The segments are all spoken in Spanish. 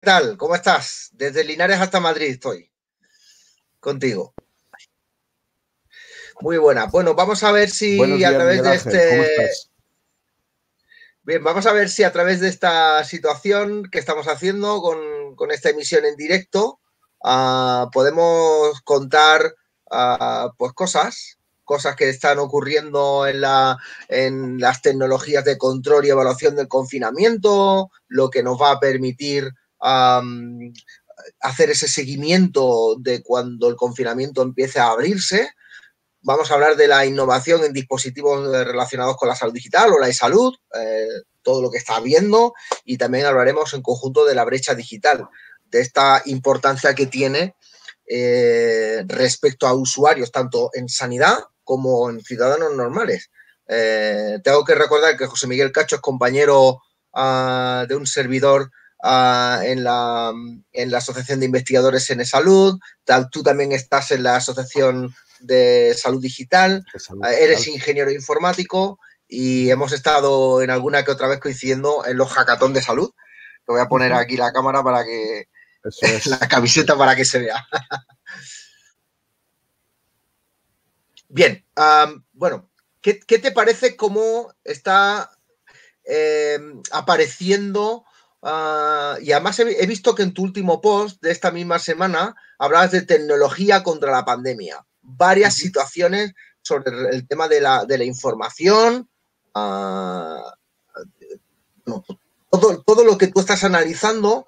¿Qué tal? ¿Cómo estás? Desde Linares hasta Madrid estoy contigo. Muy buena. Bueno, vamos a ver si Buenos a días, través Miguel de Ángel, ¿cómo estás? bien, vamos a ver si a través de esta situación que estamos haciendo con esta emisión en directo, podemos contar pues cosas que están ocurriendo en las tecnologías de control y evaluación del confinamiento, lo que nos va a permitir hacer ese seguimiento de cuando el confinamiento empiece a abrirse. Vamos a hablar de la innovación en dispositivos relacionados con la salud digital o la e-salud, todo lo que está habiendo, y también hablaremos en conjunto de la brecha digital, de esta importancia que tiene respecto a usuarios, tanto en sanidad como en ciudadanos normales. Tengo que recordar que José Miguel Cacho es compañero de un servidor en la Asociación de Investigadores en E-Salud. Tú también estás en la Asociación de Salud Digital, De salud eres digital. ingeniero informático y hemos estado en alguna que otra vez coincidiendo en los hackathon de salud. Te voy a poner Ujú. aquí la cámara para que, Eso la es. camiseta para que se vea. Bien, bueno, ¿qué te parece cómo está eh, apareciendo? Y además he visto que en tu último post de esta misma semana hablabas de tecnología contra la pandemia. Varias Ujú. situaciones sobre el tema de la información. Uh, no, todo lo que tú estás analizando,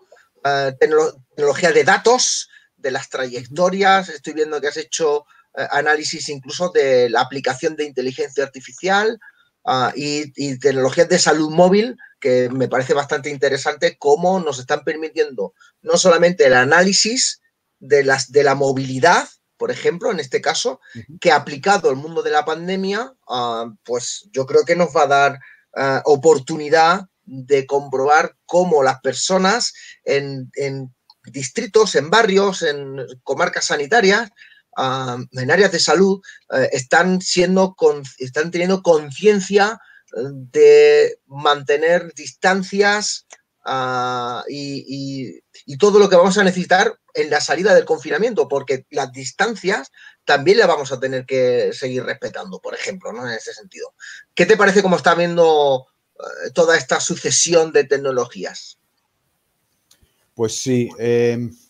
tecnología de datos, de las Ujú. trayectorias. Estoy viendo que has hecho análisis incluso de la aplicación de inteligencia artificial y tecnologías de salud móvil, que me parece bastante interesante cómo nos están permitiendo no solamente el análisis de la movilidad, por ejemplo, en este caso, Ujú. que aplicado al mundo de la pandemia, pues yo creo que nos va a dar oportunidad de comprobar cómo las personas en distritos, en barrios, en comarcas sanitarias, en áreas de salud, están teniendo conciencia de mantener distancias y todo lo que vamos a necesitar en la salida del confinamiento, porque las distancias también las vamos a tener que seguir respetando, por ejemplo, ¿no? En ese sentido. ¿Qué te parece cómo está viendo toda esta sucesión de tecnologías? Pues sí,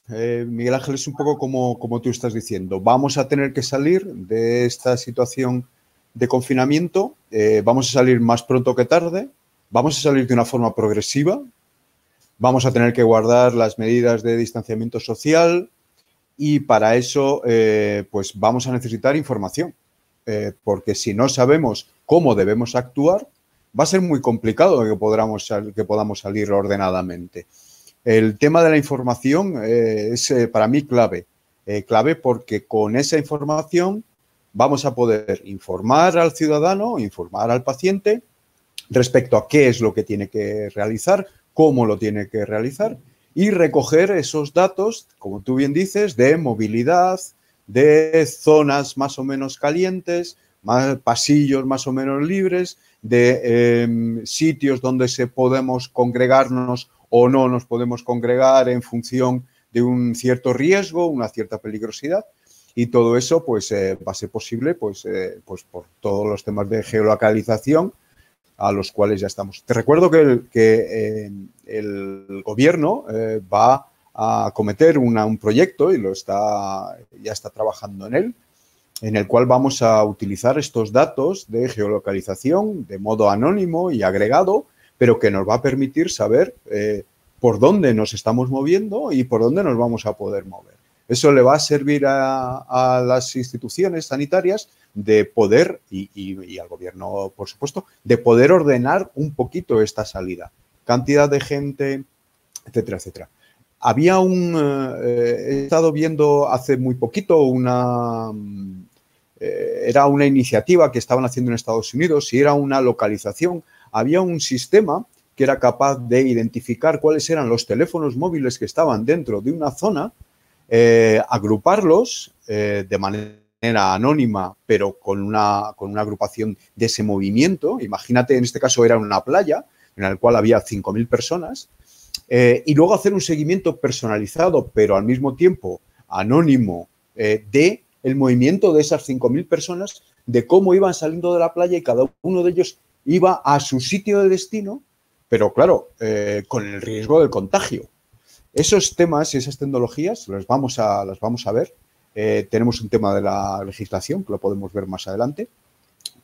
Miguel Ángel, es un poco como tú estás diciendo. Vamos a tener que salir de esta situación de confinamiento. Vamos a salir más pronto que tarde. Vamos a salir de una forma progresiva. Vamos a tener que guardar las medidas de distanciamiento social y para eso pues vamos a necesitar información. Porque si no sabemos cómo debemos actuar, va a ser muy complicado que podamos salir ordenadamente. El tema de la información es para mí clave. Clave porque con esa información vamos a poder informar al ciudadano, informar al paciente respecto a qué es lo que tiene que realizar, cómo lo tiene que realizar y recoger esos datos, como tú bien dices, de movilidad, de zonas más o menos calientes, pasillos más o menos libres, de sitios donde se podemos congregarnos o no nos podemos congregar en función de un cierto riesgo, una cierta peligrosidad. Y todo eso pues, va a ser posible pues por todos los temas de geolocalización a los cuales ya estamos. Te recuerdo el gobierno va a acometer un proyecto y ya está trabajando en el cual vamos a utilizar estos datos de geolocalización de modo anónimo y agregado, pero que nos va a permitir saber por dónde nos estamos moviendo y por dónde nos vamos a poder mover. Eso le va a servir a las instituciones sanitarias de poder, y al gobierno, por supuesto, de poder ordenar un poquito esta salida. Cantidad de gente, etcétera, etcétera. He estado viendo hace muy poquito era una iniciativa que estaban haciendo en Estados Unidos y era una localización. Había un sistema que era capaz de identificar cuáles eran los teléfonos móviles que estaban dentro de una zona, agruparlos de manera anónima, pero con una agrupación de ese movimiento. Imagínate, en este caso era una playa en la cual había 5.000 personas Y luego hacer un seguimiento personalizado, pero al mismo tiempo anónimo, de el movimiento de esas 5.000 personas, de cómo iban saliendo de la playa y cada uno de ellos iba a su sitio de destino, pero claro, con el riesgo del contagio. Esos temas y esas tecnologías las vamos a ver. Tenemos un tema de la legislación que lo podemos ver más adelante,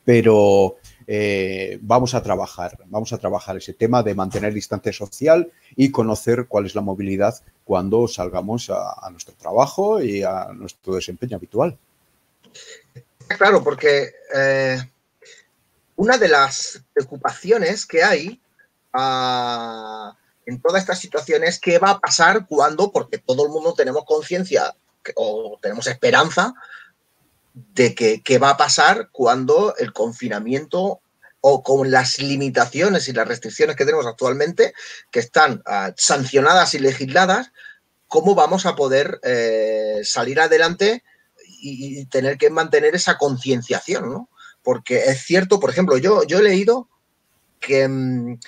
pero vamos a trabajar ese tema de mantener distancia social y conocer cuál es la movilidad cuando salgamos a nuestro trabajo y a nuestro desempeño habitual. Claro, porque una de las preocupaciones que hay en toda esta situación es qué va a pasar cuando, porque todo el mundo tenemos conciencia o tenemos esperanza de que qué va a pasar cuando el confinamiento o con las limitaciones y las restricciones que tenemos actualmente, que están sancionadas y legisladas, cómo vamos a poder salir adelante y tener que mantener esa concienciación, ¿no? Porque es cierto, por ejemplo, yo he leído que en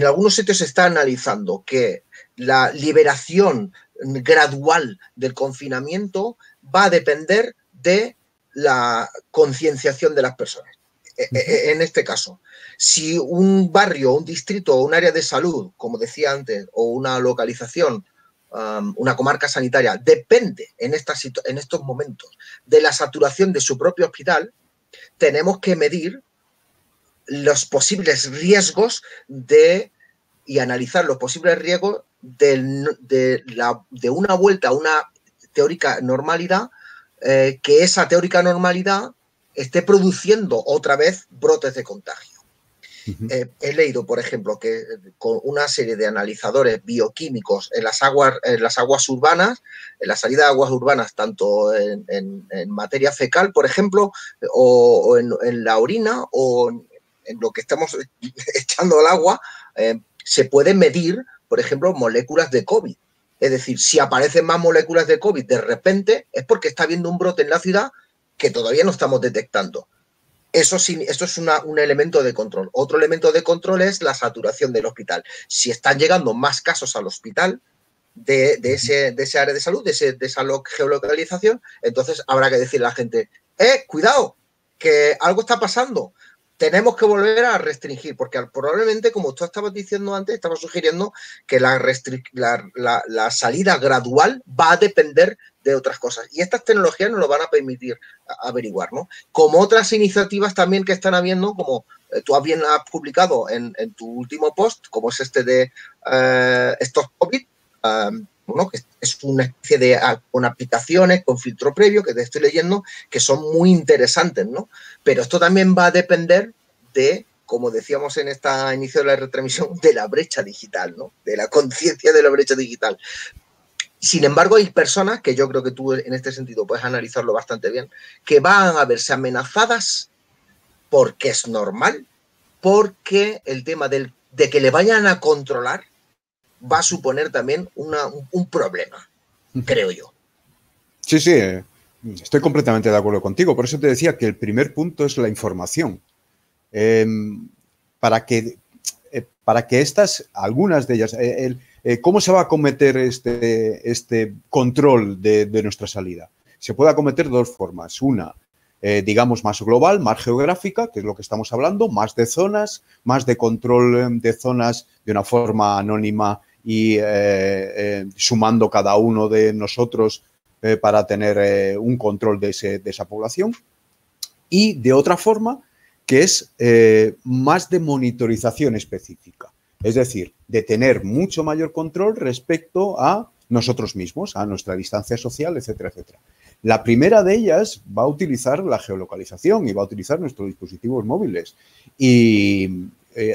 algunos sitios se está analizando que la liberación gradual del confinamiento va a depender de la concienciación de las personas. En este caso, si un barrio, un distrito o un área de salud, como decía antes, o una localización, una comarca sanitaria, depende en estos momentos de la saturación de su propio hospital, tenemos que medir los posibles riesgos y analizar los posibles riesgos de una vuelta a una teórica normalidad, que esa teórica normalidad esté produciendo otra vez brotes de contagio. He leído, por ejemplo, que con una serie de analizadores bioquímicos en las aguas urbanas, en la salida de aguas urbanas, tanto en materia fecal, por ejemplo, o en la orina, o en lo que estamos echando al agua, se pueden medir, por ejemplo, moléculas de COVID. Es decir, si aparecen más moléculas de COVID de repente, es porque está habiendo un brote en la ciudad que todavía no estamos detectando. Esto es un elemento de control. Otro elemento de control es la saturación del hospital. Si están llegando más casos al hospital de ese área de salud, de esa geolocalización, entonces habrá que decirle a la gente, cuidado, que algo está pasando. Tenemos que volver a restringir, porque probablemente, como tú estabas diciendo antes, estabas sugiriendo que la salida gradual va a depender de otras cosas. Y estas tecnologías nos lo van a permitir averiguar, ¿no? Como otras iniciativas también que están habiendo, como tú bien has publicado en tu último post, como es este de estos COVID, ¿no? Que es una especie con aplicaciones, con filtro previo, que te estoy leyendo, que son muy interesantes, ¿no? Pero esto también va a depender de, como decíamos en esta inicio de la retransmisión, de la brecha digital, ¿no? De la conciencia de la brecha digital. Sin embargo, hay personas, que yo creo que tú en este sentido puedes analizarlo bastante bien, que van a verse amenazadas porque es normal, porque el tema de que le vayan a controlar va a suponer también un problema, creo yo. Sí, estoy completamente de acuerdo contigo. Por eso te decía que el primer punto es la información. Para que algunas de ellas, ¿cómo se va a acometer este control de nuestra salida? Se puede acometer de dos formas. Una, digamos, más global, más geográfica, que es lo que estamos hablando, más de zonas, más de control de zonas de una forma anónima y sumando cada uno de nosotros para tener un control de esa población. Y de otra forma, que es más de monitorización específica. Es decir, de tener mucho mayor control respecto a nosotros mismos, a nuestra distancia social, etcétera, etcétera. La primera de ellas va a utilizar la geolocalización y va a utilizar nuestros dispositivos móviles. Y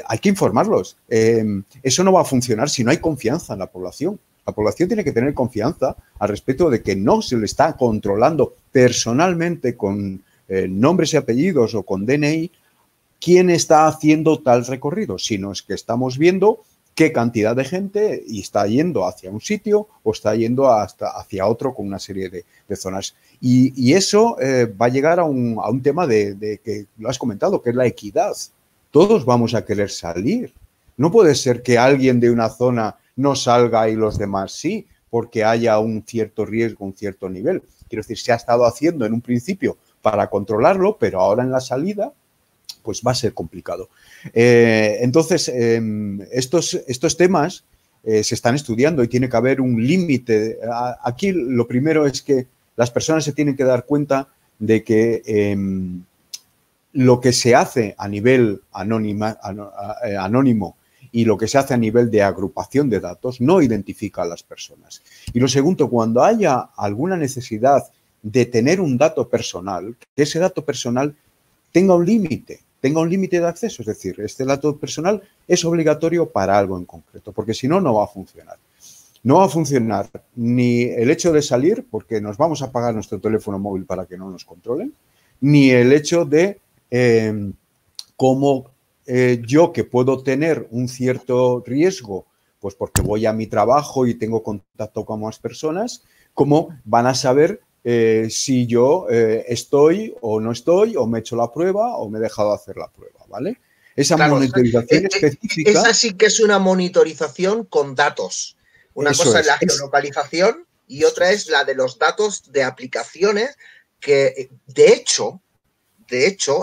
hay que informarlos. Eso no va a funcionar si no hay confianza en la población. La población tiene que tener confianza al respecto de que no se le está controlando personalmente con nombres y apellidos o con DNI quién está haciendo tal recorrido, sino es que estamos viendo qué cantidad de gente y está yendo hacia un sitio o está yendo hacia otro con una serie de zonas. Y eso va a llegar a un tema de que lo has comentado, que es la equidad. Todos vamos a querer salir No puede ser que alguien de una zona no salga y los demás sí, porque haya un cierto riesgo, un cierto nivel. Quiero decir, se ha estado haciendo en un principio para controlarlo, pero ahora en la salida pues va a ser complicado. Entonces, estos temas se están estudiando y tiene que haber un límite. Aquí lo primero es que las personas se tienen que dar cuenta de que lo que se hace a nivel anónimo y lo que se hace a nivel de agrupación de datos no identifica a las personas. Y lo segundo, cuando haya alguna necesidad de tener un dato personal, que ese dato personal tenga un límite de acceso, es decir, este dato personal es obligatorio para algo en concreto, porque si no, no va a funcionar. No va a funcionar ni el hecho de salir, porque nos vamos a pagar nuestro teléfono móvil para que no nos controlen, ni el hecho de cómo yo, que puedo tener un cierto riesgo, pues porque voy a mi trabajo y tengo contacto con más personas, cómo van a saber si yo estoy o no estoy, o me he hecho la prueba o me he dejado hacer la prueba, ¿vale? Esa Claro, monitorización específica. esa sí que es una monitorización con datos. Una cosa es la geolocalización y otra es la de los datos de aplicaciones que, de hecho,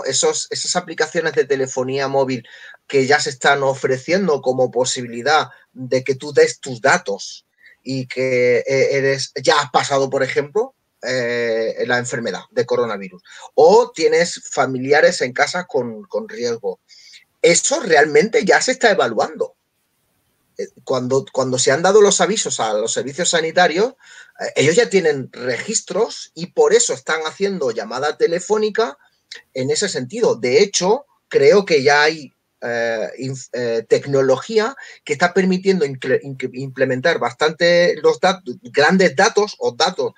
esas aplicaciones de telefonía móvil que ya se están ofreciendo como posibilidad de que tú des tus datos y que ya has pasado, por ejemplo, la enfermedad de coronavirus o tienes familiares en casa con riesgo. Eso realmente ya se está evaluando. Cuando se han dado los avisos a los servicios sanitarios, ellos ya tienen registros y por eso están haciendo llamada telefónica en ese sentido. De hecho, creo que ya hay tecnología que está permitiendo implementar bastante grandes datos o datos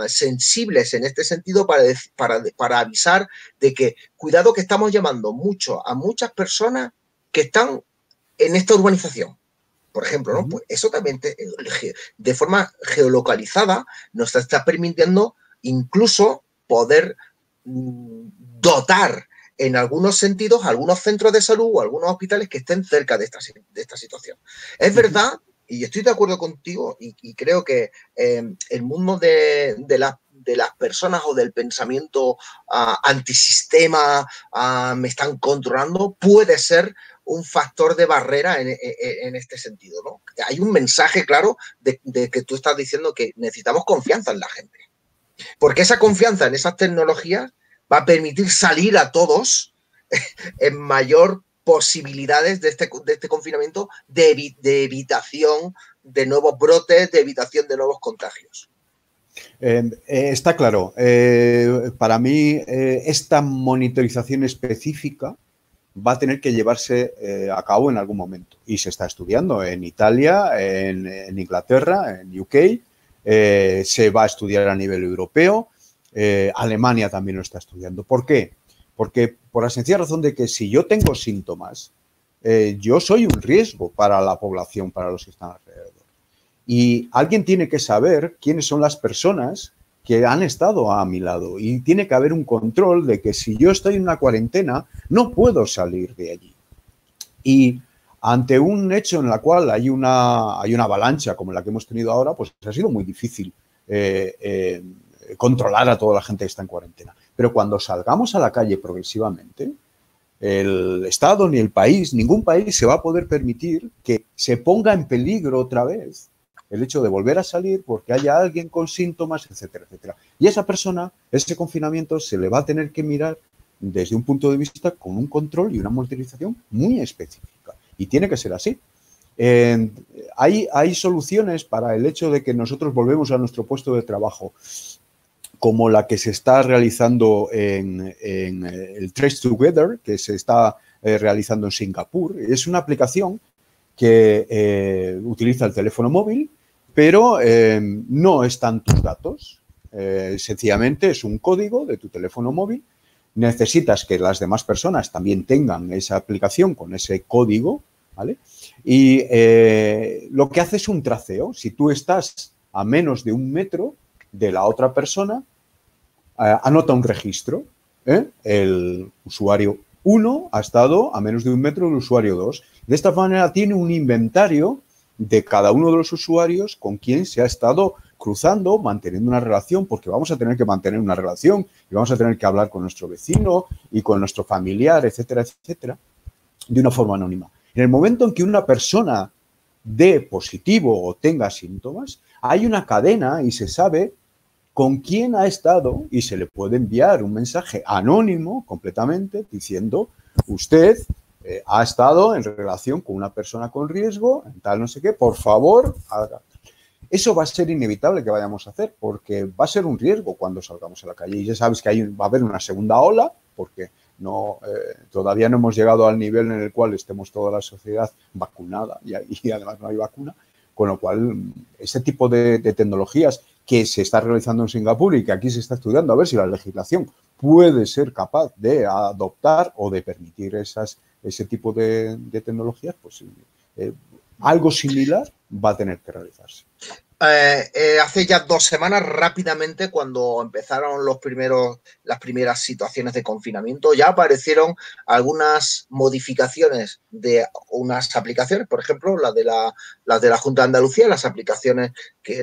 sensibles en este sentido para avisar de que cuidado que estamos llamando mucho a muchas personas que están en esta urbanización. Por ejemplo, ¿no? Pues eso también de forma geolocalizada nos está permitiendo incluso poder dotar en algunos sentidos algunos centros de salud o algunos hospitales que estén cerca de esta situación. Es verdad, y estoy de acuerdo contigo, y creo que el mundo de las personas o del pensamiento antisistema, me están controlando, puede ser un factor de barrera en este sentido, ¿no? Hay un mensaje claro de que tú estás diciendo que necesitamos confianza en la gente. Porque esa confianza en esas tecnologías va a permitir salir a todos en mayor posibilidades de este confinamiento de evitación de nuevos brotes, de evitación de nuevos contagios. Está claro. Para mí, esta monitorización específica va a tener que llevarse a cabo en algún momento. Y se está estudiando en Italia, en Inglaterra, en UK. Se va a estudiar a nivel europeo. Alemania también lo está estudiando. ¿Por qué? Porque por la sencilla razón de que si yo tengo síntomas, yo soy un riesgo para la población, para los que están alrededor. Y alguien tiene que saber quiénes son las personas que han estado a mi lado. Y tiene que haber un control de que si yo estoy en una cuarentena, no puedo salir de allí. Y ante un hecho en el cual hay una avalancha como la que hemos tenido ahora, pues ha sido muy difícil controlar a toda la gente que está en cuarentena. Pero cuando salgamos a la calle progresivamente, el Estado ni el país, ningún país se va a poder permitir que se ponga en peligro otra vez el hecho de volver a salir porque haya alguien con síntomas, etcétera, etcétera. Y a esa persona, ese confinamiento se le va a tener que mirar desde un punto de vista con un control y una monitorización muy específica. Y tiene que ser así. Hay soluciones para el hecho de que nosotros volvemos a nuestro puesto de trabajo, como la que se está realizando en el Trace Together, que se está realizando en Singapur. Es una aplicación que utiliza el teléfono móvil, pero no están tus datos. Sencillamente es un código de tu teléfono móvil. Necesitas que las demás personas también tengan esa aplicación con ese código, ¿vale? Y lo que hace es un traceo. Si tú estás a menos de 1 metro de la otra persona, anota un registro. El usuario uno ha estado a menos de 1 metro del usuario 2. De esta manera tiene un inventario de cada uno de los usuarios con quien se ha estado cruzando, manteniendo una relación, porque vamos a tener que mantener una relación y vamos a tener que hablar con nuestro vecino y con nuestro familiar, etcétera, etcétera, de una forma anónima. En el momento en que una persona dé positivo o tenga síntomas, hay una cadena y se sabe con quién ha estado y se le puede enviar un mensaje anónimo completamente diciendo usted ha estado en relación con una persona con riesgo, en tal no sé qué, por favor, haga. Eso va a ser inevitable que vayamos a hacer porque va a ser un riesgo cuando salgamos a la calle. Y ya sabes que va a haber una segunda ola porque todavía no hemos llegado al nivel en el cual estemos toda la sociedad vacunada y además no hay vacuna. Con lo cual, ese tipo de tecnologías que se está realizando en Singapur y que aquí se está estudiando a ver si la legislación puede ser capaz de adoptar o de permitir ese tipo de tecnologías, pues algo similar va a tener que realizarse. Hace ya 2 semanas, rápidamente, cuando empezaron las primeras situaciones de confinamiento, ya aparecieron algunas modificaciones de unas aplicaciones, por ejemplo, las de la Junta de Andalucía, la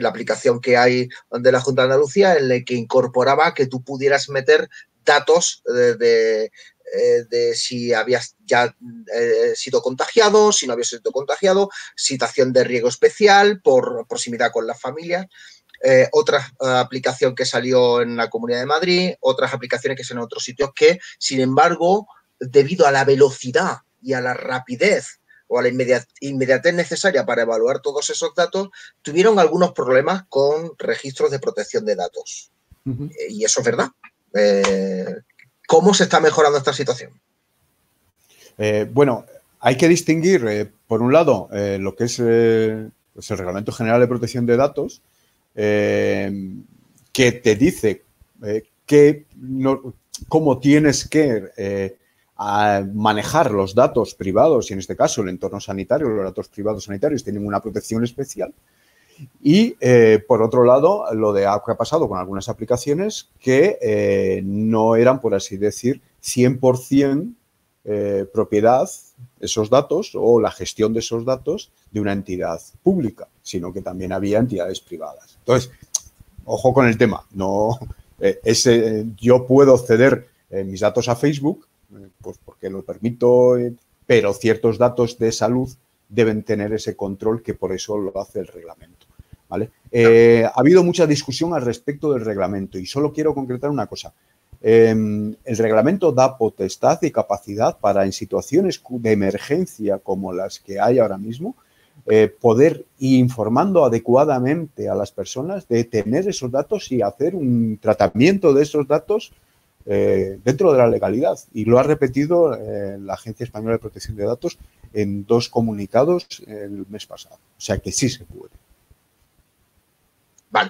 aplicación que hay de la Junta de Andalucía, en la que incorporaba que tú pudieras meter datos de si habías ya sido contagiado, si no habías sido contagiado, situación de riesgo especial por proximidad con las familias. Otra aplicación que salió en la Comunidad de Madrid, otras aplicaciones que son en otros sitios que, sin embargo, debido a la velocidad y a la rapidez o a la inmediatez necesaria para evaluar todos esos datos, tuvieron algunos problemas con registros de protección de datos. Y eso es verdad. ¿Cómo se está mejorando esta situación? Bueno, hay que distinguir, por un lado, lo que es pues el Reglamento General de Protección de Datos, que te dice cómo tienes que manejar los datos privados, y en este caso el entorno sanitario, los datos privados sanitarios tienen una protección especial. Y, por otro lado, lo que ha pasado con algunas aplicaciones que no eran, por así decir, 100% propiedad, esos datos o la gestión de esos datos de una entidad pública, sino que también había entidades privadas. Entonces, ojo con el tema. Yo puedo ceder mis datos a Facebook, pues porque lo permito, pero ciertos datos de salud deben tener ese control que por eso lo hace el reglamento. ¿Vale? Ha habido mucha discusión al respecto del reglamento y solo quiero concretar una cosa. El reglamento da potestad y capacidad para, en situaciones de emergencia como las que hay ahora mismo, poder ir informando adecuadamente a las personas de tener esos datos y hacer un tratamiento de esos datos dentro de la legalidad. Y lo ha repetido la Agencia Española de Protección de Datos en 2 comunicados el mes pasado. O sea que sí se puede. Vale.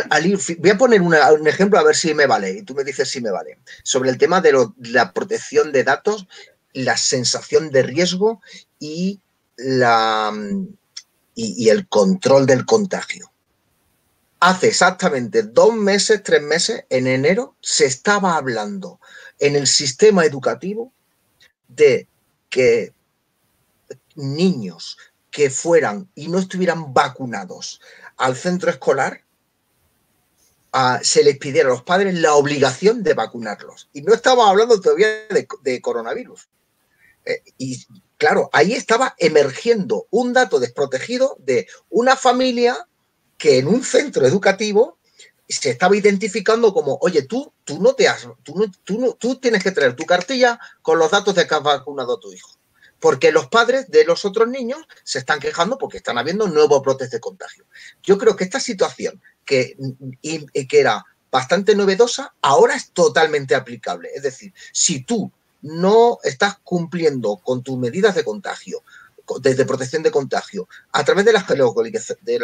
Ali, voy a poner un ejemplo a ver si me vale y tú me dices si me vale. Sobre el tema de la protección de datos, la sensación de riesgo y el control del contagio. Hace exactamente 2 meses, 3 meses, en enero, se estaba hablando en el sistema educativo de que niños que fueran y no estuvieran vacunados al centro escolar, se les pidiera a los padres la obligación de vacunarlos. Y no estamos hablando todavía de coronavirus. Y claro, ahí estaba emergiendo un dato desprotegido de una familia que en un centro educativo se estaba identificando como, oye, tú tienes que traer tu cartilla con los datos de que has vacunado a tu hijo. Porque los padres de los otros niños se están quejando porque están habiendo nuevos brotes de contagio. Yo creo que esta situación, que era bastante novedosa, ahora es totalmente aplicable. Es decir, si tú no estás cumpliendo con tus medidas de contagio, desde protección de contagio, a través de la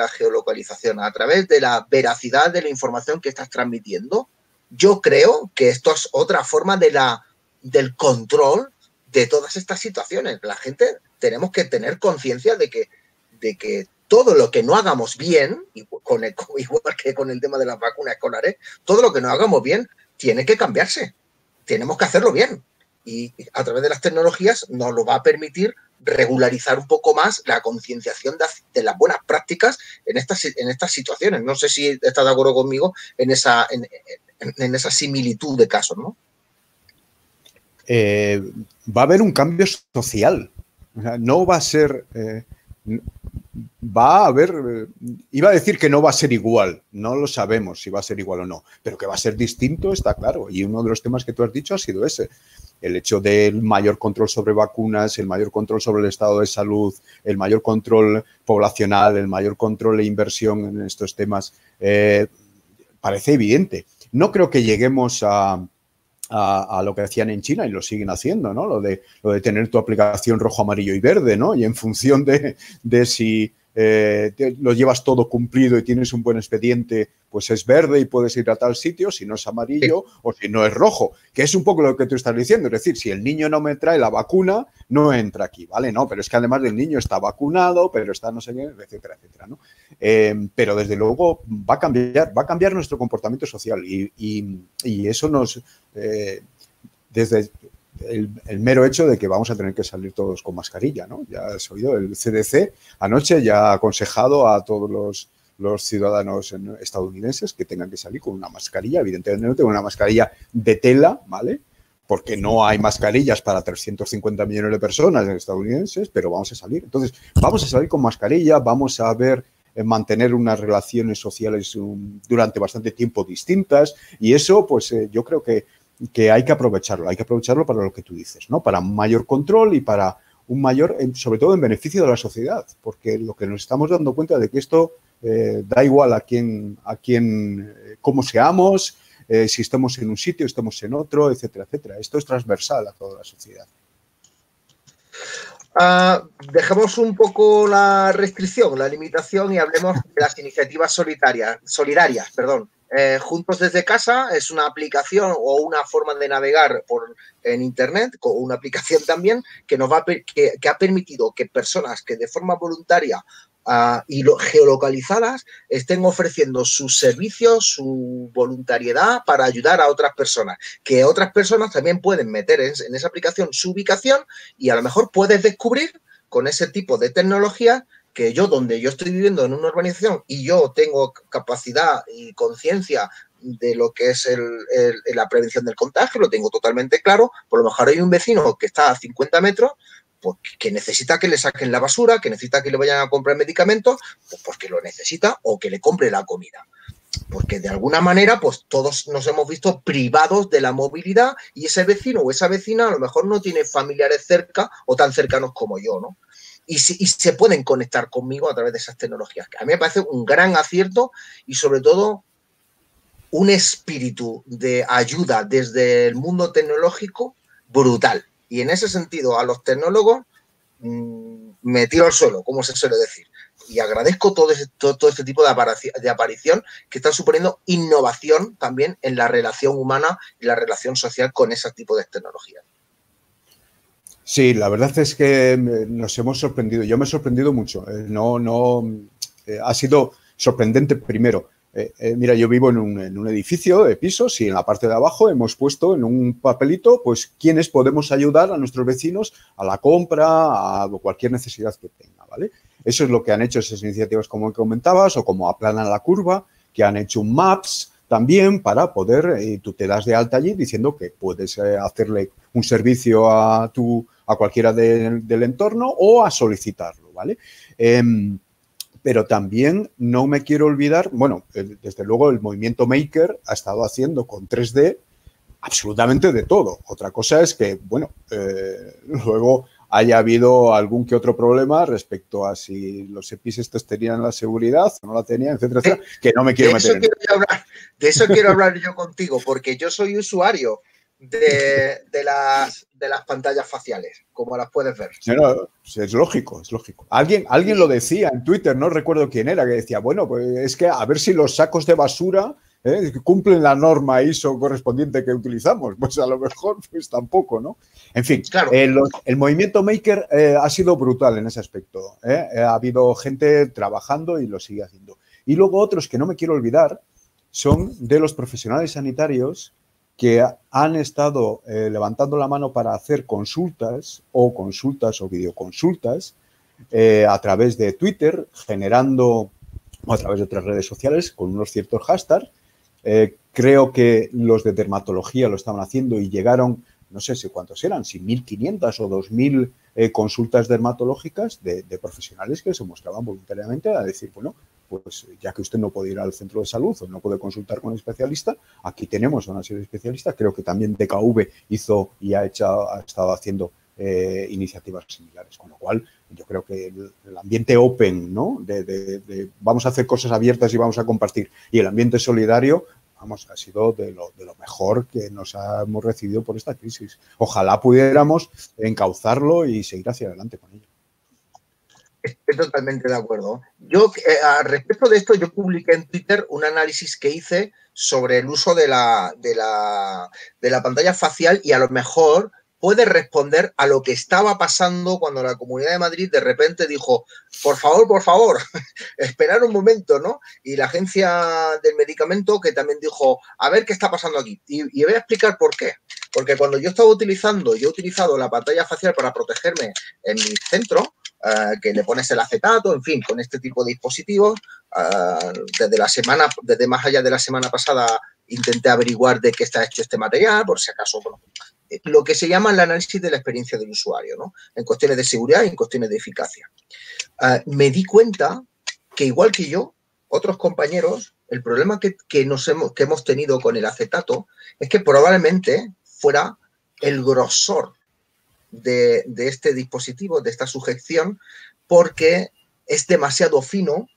geolocalización, a través de la veracidad de la información que estás transmitiendo, yo creo que esto es otra forma del control de todas estas situaciones. La gente tenemos que tener conciencia de que todo lo que no hagamos bien, igual que con el tema de las vacunas escolares, todo lo que no hagamos bien tiene que cambiarse. Tenemos que hacerlo bien. y a través de las tecnologías nos lo va a permitir regularizar un poco más la concienciación de las buenas prácticas en estas situaciones. No sé si estás de acuerdo conmigo en esa similitud de casos, ¿no? Va a haber un cambio social. O sea, no va a ser... va a haber... iba a decir que no va a ser igual. No lo sabemos si va a ser igual o no. Pero que va a ser distinto está claro. Y uno de los temas que tú has dicho ha sido ese. El hecho del mayor control sobre vacunas, el mayor control sobre el estado de salud, el mayor control poblacional, el mayor control e inversión en estos temas, parece evidente. No creo que lleguemos a lo que hacían en China y lo siguen haciendo, ¿no? Lo de tener tu aplicación rojo, amarillo y verde, ¿no? Y en función de si lo llevas todo cumplido y tienes un buen expediente, pues es verde y puedes ir a tal sitio, si no es amarillo o si no es rojo, que es un poco lo que tú estás diciendo. Es decir, si el niño no me trae la vacuna, no entra aquí, ¿vale? No, pero es que además del niño está vacunado, pero está no sé qué, etcétera, etcétera, ¿no? Pero desde luego va a cambiar nuestro comportamiento social y eso nos... desde el mero hecho de que vamos a tener que salir todos con mascarilla, ¿no? Ya has oído, el CDC anoche ya ha aconsejado a todos los ciudadanos estadounidenses que tengan que salir con una mascarilla, evidentemente una mascarilla de tela, ¿vale? Porque no hay mascarillas para 350 millones de personas estadounidenses, pero vamos a salir. Entonces, vamos a salir con mascarilla, vamos a mantener unas relaciones sociales durante bastante tiempo distintas y eso, pues yo creo que hay que aprovecharlo para lo que tú dices, ¿no? Para un mayor control y para un mayor, sobre todo en beneficio de la sociedad, porque lo que nos estamos dando cuenta de que esto da igual cómo seamos, si estamos en un sitio, estamos en otro, etcétera, etcétera. Esto es transversal a toda la sociedad. Dejemos un poco la restricción, la limitación y hablemos de las iniciativas solidarias. Juntos desde casa es una aplicación o una forma de navegar en Internet, con una aplicación también que ha permitido que personas que de forma voluntaria y geolocalizadas estén ofreciendo sus servicios, su voluntariedad para ayudar a otras personas, que otras personas también pueden meter en esa aplicación su ubicación y a lo mejor puedes descubrir con ese tipo de tecnología que donde yo estoy viviendo en una urbanización y yo tengo capacidad y conciencia de lo que es la prevención del contagio, lo tengo totalmente claro, por lo mejor hay un vecino que está a 50 metros, pues, que necesita que le saquen la basura, que necesita que le vayan a comprar medicamentos, pues porque lo necesita, o que le compre la comida. Porque de alguna manera, pues todos nos hemos visto privados de la movilidad y ese vecino o esa vecina a lo mejor no tiene familiares cerca o tan cercanos como yo, ¿no? Y se pueden conectar conmigo a través de esas tecnologías. A mí me parece un gran acierto y sobre todo un espíritu de ayuda desde el mundo tecnológico brutal. Y en ese sentido, a los tecnólogos me tiro al suelo, como se suele decir. Y agradezco todo este tipo de aparición que está suponiendo innovación también en la relación humana y la relación social con ese tipo de tecnologías. Sí, la verdad es que nos hemos sorprendido. Yo me he sorprendido mucho. Ha sido sorprendente primero. Mira, yo vivo en un edificio de pisos y en la parte de abajo hemos puesto en un papelito, pues, quiénes podemos ayudar a nuestros vecinos a la compra, a cualquier necesidad que tenga, ¿vale? Eso es lo que han hecho esas iniciativas, como comentabas, o como Aplana la Curva, que han hecho un Maps también para poder, tú te das de alta allí diciendo que puedes hacerle un servicio a cualquiera del entorno o a solicitarlo, ¿vale? Pero también no me quiero olvidar, bueno, desde luego el movimiento Maker ha estado haciendo con 3D absolutamente de todo. Otra cosa es que, bueno, luego haya habido algún que otro problema respecto a si los EPIs estos tenían la seguridad o no la tenían, etcétera, etcétera, que no me quiero meter en. De eso quiero hablar yo contigo, porque yo soy usuario de las pantallas faciales, como las puedes ver. No, es lógico, es lógico. Alguien lo decía en Twitter, no recuerdo quién era, que decía, bueno, pues es que a ver si los sacos de basura cumplen la norma ISO correspondiente que utilizamos. Pues a lo mejor pues tampoco, ¿no? En fin, claro. El movimiento Maker ha sido brutal en ese aspecto. Ha habido gente trabajando y lo sigue haciendo. Y luego otros que no me quiero olvidar son de los profesionales sanitarios que han estado levantando la mano para hacer consultas o videoconsultas a través de Twitter, generando, o a través de otras redes sociales, con unos ciertos hashtags. Creo que los de dermatología lo estaban haciendo y llegaron, no sé si cuántos eran, si 1.500 o 2.000 consultas dermatológicas de profesionales que se mostraban voluntariamente a decir, bueno, pues ya que usted no puede ir al centro de salud o no puede consultar con un especialista, aquí tenemos a una serie de especialistas. Creo que también DKV hizo y ha estado haciendo iniciativas similares, con lo cual yo creo que el ambiente open, ¿no? De vamos a hacer cosas abiertas y vamos a compartir, y el ambiente solidario, vamos, ha sido de lo mejor que nos hemos recibido por esta crisis. Ojalá pudiéramos encauzarlo y seguir hacia adelante con ello. Estoy totalmente de acuerdo. Yo, al respecto de esto, yo publiqué en Twitter un análisis que hice sobre el uso de la pantalla facial, y a lo mejor puede responder a lo que estaba pasando cuando la Comunidad de Madrid de repente dijo, por favor, esperar un momento, ¿no? Y la Agencia del Medicamento, que también dijo, a ver qué está pasando aquí. Y voy a explicar por qué. Porque cuando yo he utilizado la pantalla facial para protegerme en mi centro, que le pones el acetato, en fin, con este tipo de dispositivos. Desde más allá de la semana pasada, intenté averiguar de qué está hecho este material, por si acaso, bueno, lo que se llama el análisis de la experiencia del usuario, ¿no? En cuestiones de seguridad y en cuestiones de eficacia. Me di cuenta que, igual que yo, otros compañeros, el problema que hemos tenido con el acetato es que probablemente fuera el grosor de este dispositivo, de esta sujeción, porque es demasiado fino.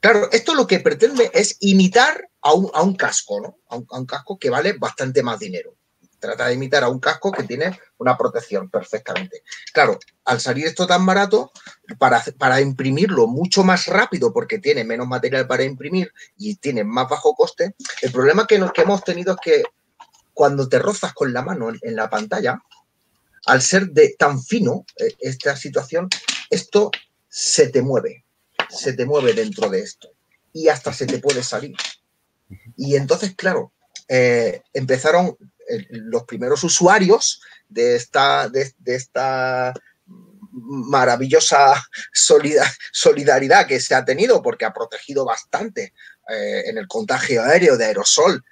Claro, esto lo que pretende es imitar a un casco, ¿no? A un casco que vale bastante más dinero. Trata de imitar a un casco que tiene una protección perfectamente. Claro, al salir esto tan barato, para imprimirlo mucho más rápido, porque tiene menos material para imprimir y tiene más bajo coste, el problema que hemos tenido es que cuando te rozas con la mano en la pantalla, al ser tan fino esta situación, esto se te mueve dentro de esto y hasta se te puede salir. Y entonces, claro, empezaron los primeros usuarios de esta maravillosa solidaridad que se ha tenido, porque ha protegido bastante en el contagio aéreo de aerosoles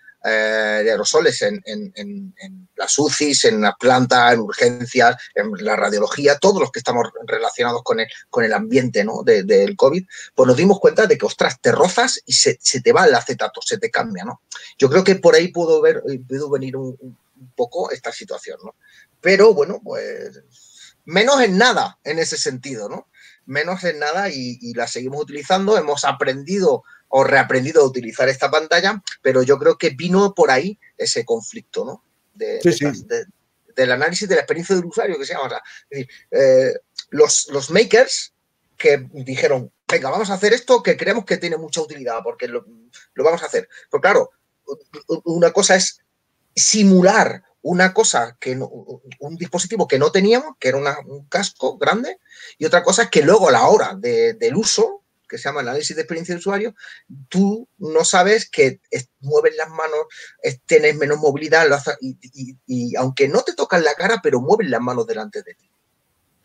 en las UCIs, en las plantas, en urgencias, en la radiología, todos los que estamos relacionados con el ambiente, ¿no? del COVID, pues nos dimos cuenta de que, ostras, te rozas y se te va el acetato, se te cambia, ¿no? Yo creo que por ahí pudo venir un poco esta situación, ¿no? Pero bueno, pues menos en nada en ese sentido, ¿no? Menos en nada, y la seguimos utilizando. Hemos aprendido o reaprendido a utilizar esta pantalla, pero yo creo que vino por ahí ese conflicto, ¿no? Del análisis de la experiencia del usuario, que se llama. O sea, es decir, los makers que dijeron, venga, vamos a hacer esto que creemos que tiene mucha utilidad, porque lo vamos a hacer. Pero claro, una cosa es simular una cosa un dispositivo que no teníamos, que era un casco grande, y otra cosa es que luego a la hora del uso, que se llama el análisis de experiencia de usuario, tú no sabes que mueves las manos, tienes menos movilidad, y aunque no te tocan la cara, pero mueves las manos delante de ti.